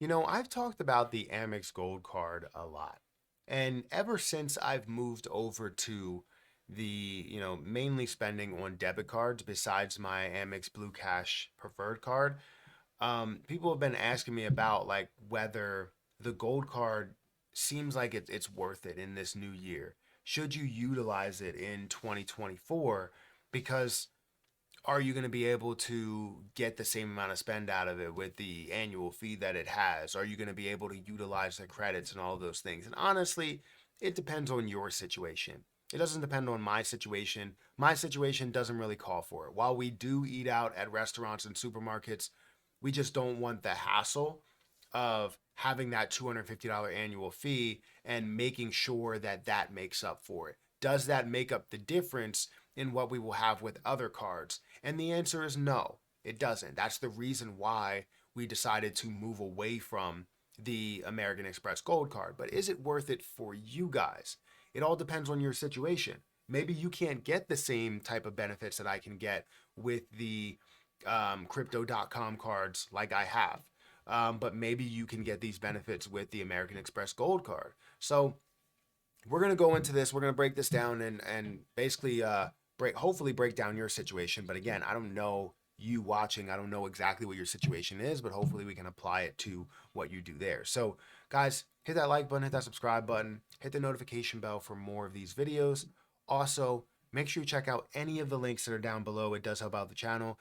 I've talked about the Amex Gold Card a lot. And ever since I've moved over to mainly spending on debit cards besides my Amex Blue Cash preferred card, people have been asking me about like whether the gold card seems like it's worth it in this new year. Should you utilize it in 2024? Because are you going to be able to get the same amount of spend out of it with the annual fee that it has? Are you going to be able to utilize the credits and all of those things? And honestly, it depends on your situation. It doesn't depend on my situation. My situation doesn't really call for it. While we do eat out at restaurants and supermarkets, we just don't want the hassle of having that $250 annual fee and making sure that that makes up for it. Does that make up the difference in what we will have with other cards? And the answer is no, it doesn't. That's the reason why we decided to move away from the American Express Gold Card. But is it worth it for you guys? It all depends on your situation. Maybe you can't get the same type of benefits that I can get with the crypto.com cards like I have. But maybe you can get these benefits with the American Express Gold Card. So we're gonna go into this. We're gonna break this down and basically hopefully break down your situation. But again, I don't know you watching. I don't know exactly what your situation is, but hopefully we can apply it to what you do there. So guys, hit that like button, hit that subscribe button, hit the notification bell for more of these videos. Also, make sure you check out any of the links that are down below. It does help out the channel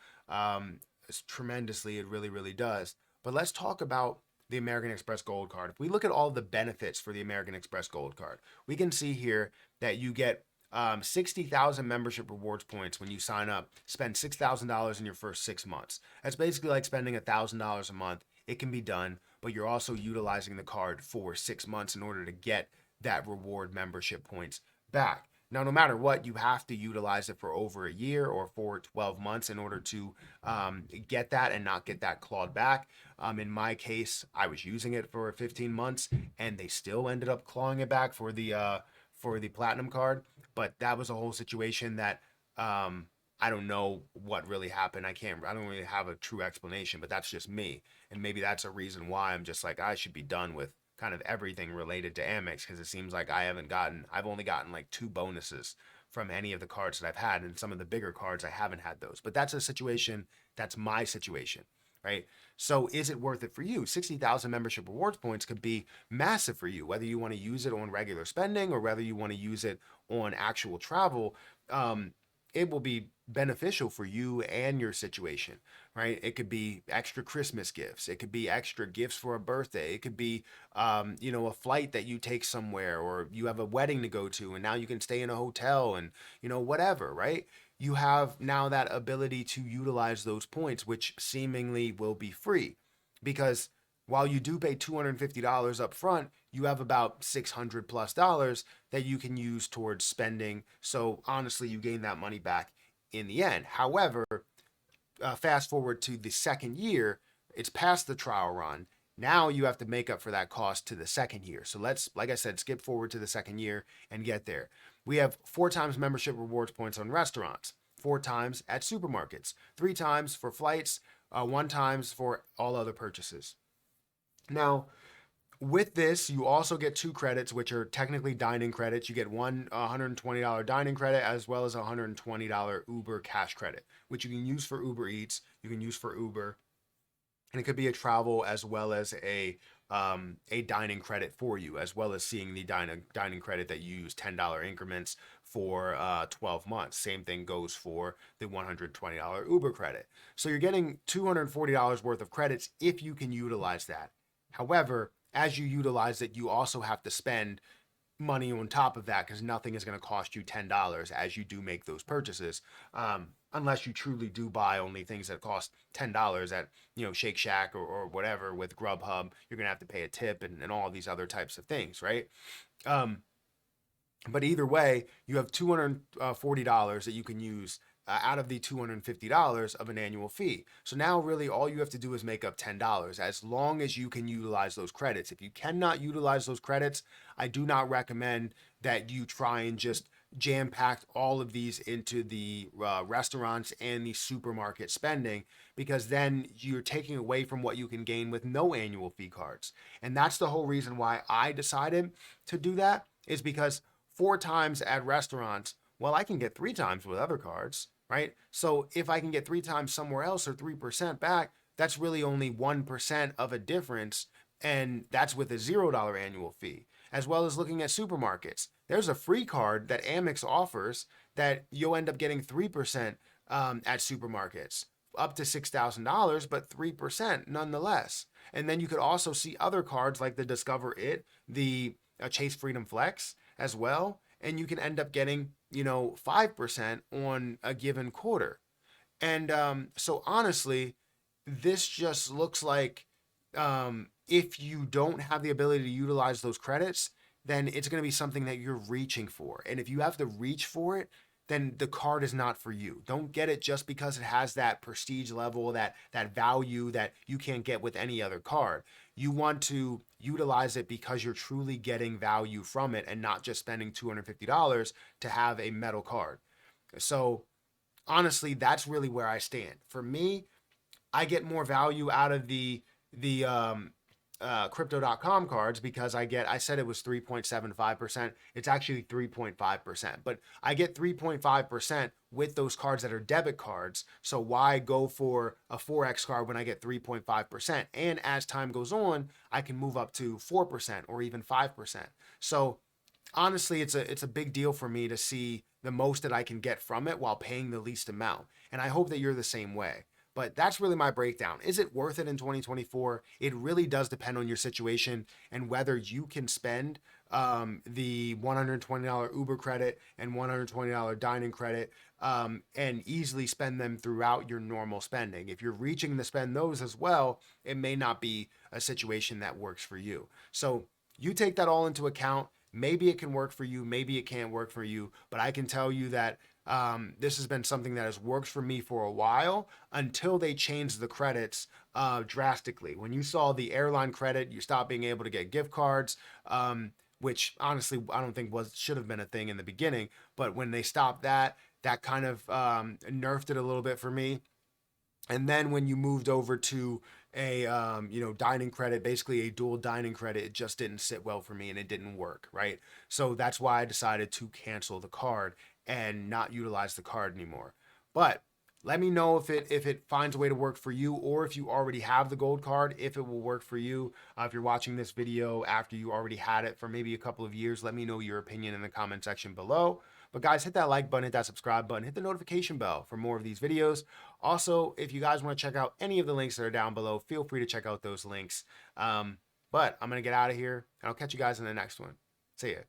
tremendously. It really, really does. But let's talk about the American Express Gold Card. If we look at all the benefits for the American Express Gold Card, we can see here that you get 60,000 membership rewards points when you sign up. Spend $6,000 in your first 6 months. That's basically like spending $1,000 a month. It can be done, but you're also utilizing the card for 6 months in order to get that reward membership points back. Now, no matter what, you have to utilize it for over a year or for 12 months in order to get that and not get that clawed back. In my case, I was using it for 15 months and they still ended up clawing it back for the platinum card. But that was a whole situation that I don't know what really happened. I don't really have a true explanation, but that's just me. And maybe that's a reason why I'm just like, I should be done with kind of everything related to Amex because it seems like I've only gotten like two bonuses from any of the cards that I've had, and some of the bigger cards I haven't had those. But that's a situation, that's my situation, right? So is it worth it for you? 60,000 membership rewards points could be massive for you, whether you want to use it on regular spending or whether you want to use it on actual travel. It will be beneficial for you and your situation, right? It could be extra Christmas gifts. It could be extra gifts for a birthday. It could be, a flight that you take somewhere, or you have a wedding to go to and now you can stay in a hotel and, whatever, right? You have now that ability to utilize those points, which seemingly will be free because while you do pay $250 up front, you have about $600+ that you can use towards spending. So honestly, you gain that money back in the end. However, fast forward to the second year, it's past the trial run. Now you have to make up for that cost to the second year. So let's, like I said, skip forward to the second year and get there. We have 4 times membership rewards points on restaurants, 4 times at supermarkets, 3 times for flights, 1 times for all other purchases. Now, with this, you also get 2 credits, which are technically dining credits. You get one $120 dining credit as well as a $120 Uber cash credit, which you can use for Uber Eats, you can use for Uber, and it could be a travel as well as a dining credit for you, as well as seeing the dining credit that you use $10 increments for 12 months. Same thing goes for the $120 Uber credit. So you're getting $240 worth of credits if you can utilize that. However, as you utilize it, you also have to spend money on top of that because nothing is going to cost you $10 as you do make those purchases. Unless you truly do buy only things that cost $10 at Shake Shack or whatever with Grubhub, you're gonna have to pay a tip and all these other types of things, right? Um, but either way, you have $240 that you can use out of the $250 of an annual fee. So now really all you have to do is make up $10 as long as you can utilize those credits. If you cannot utilize those credits, I do not recommend that you try and just jam packed all of these into the restaurants and the supermarket spending, because then you're taking away from what you can gain with no annual fee cards. And that's the whole reason why I decided to do that, is because 4 times at restaurants, well, I can get 3 times with other cards, right? So if I can get 3 times somewhere else or 3% back, that's really only 1% of a difference. And that's with a $0 annual fee. As well as looking at supermarkets, there's a free card that Amex offers that you'll end up getting 3% at supermarkets, up to $6,000, but 3% nonetheless. And then you could also see other cards like the Discover It, the Chase Freedom Flex as well. And you can end up getting, 5% on a given quarter. And so honestly, this just looks like, if you don't have the ability to utilize those credits, then it's going to be something that you're reaching for. And if you have to reach for it, then the card is not for you. Don't get it just because it has that prestige level, that value that you can't get with any other card. You want to utilize it because you're truly getting value from it and not just spending $250 to have a metal card. So honestly, that's really where I stand. For me, I get more value out of the crypto.com cards because I said it was 3.75%. It's actually 3.5%, but I get 3.5% with those cards that are debit cards. So why go for a Forex card when I get 3.5%? And as time goes on, I can move up to 4% or even 5%. So honestly, it's a big deal for me to see the most that I can get from it while paying the least amount. And I hope that you're the same way. But that's really my breakdown. Is it worth it in 2024? It really does depend on your situation and whether you can spend the $120 Uber credit and $120 dining credit, and easily spend them throughout your normal spending. If you're reaching to spend those as well, it may not be a situation that works for you. So you take that all into account. Maybe it can work for you, maybe it can't work for you, but I can tell you that this has been something that has worked for me for a while until they changed the credits drastically. When you saw the airline credit, you stopped being able to get gift cards, which honestly I don't think should have been a thing in the beginning. But when they stopped that, that kind of nerfed it a little bit for me. And then when you moved over to a dining credit, basically a dual dining credit, it just didn't sit well for me and it didn't work, right? So that's why I decided to cancel the card and not utilize the card anymore. But let me know if it finds a way to work for you, or if you already have the gold card, if it will work for you. If you're watching this video after you already had it for maybe a couple of years, let me know your opinion in the comment section below. But guys, hit that like button, hit that subscribe button, hit the notification bell for more of these videos. Also, if you guys want to check out any of the links that are down below, feel free to check out those links. But I'm going to get out of here, and I'll catch you guys in the next one. See ya.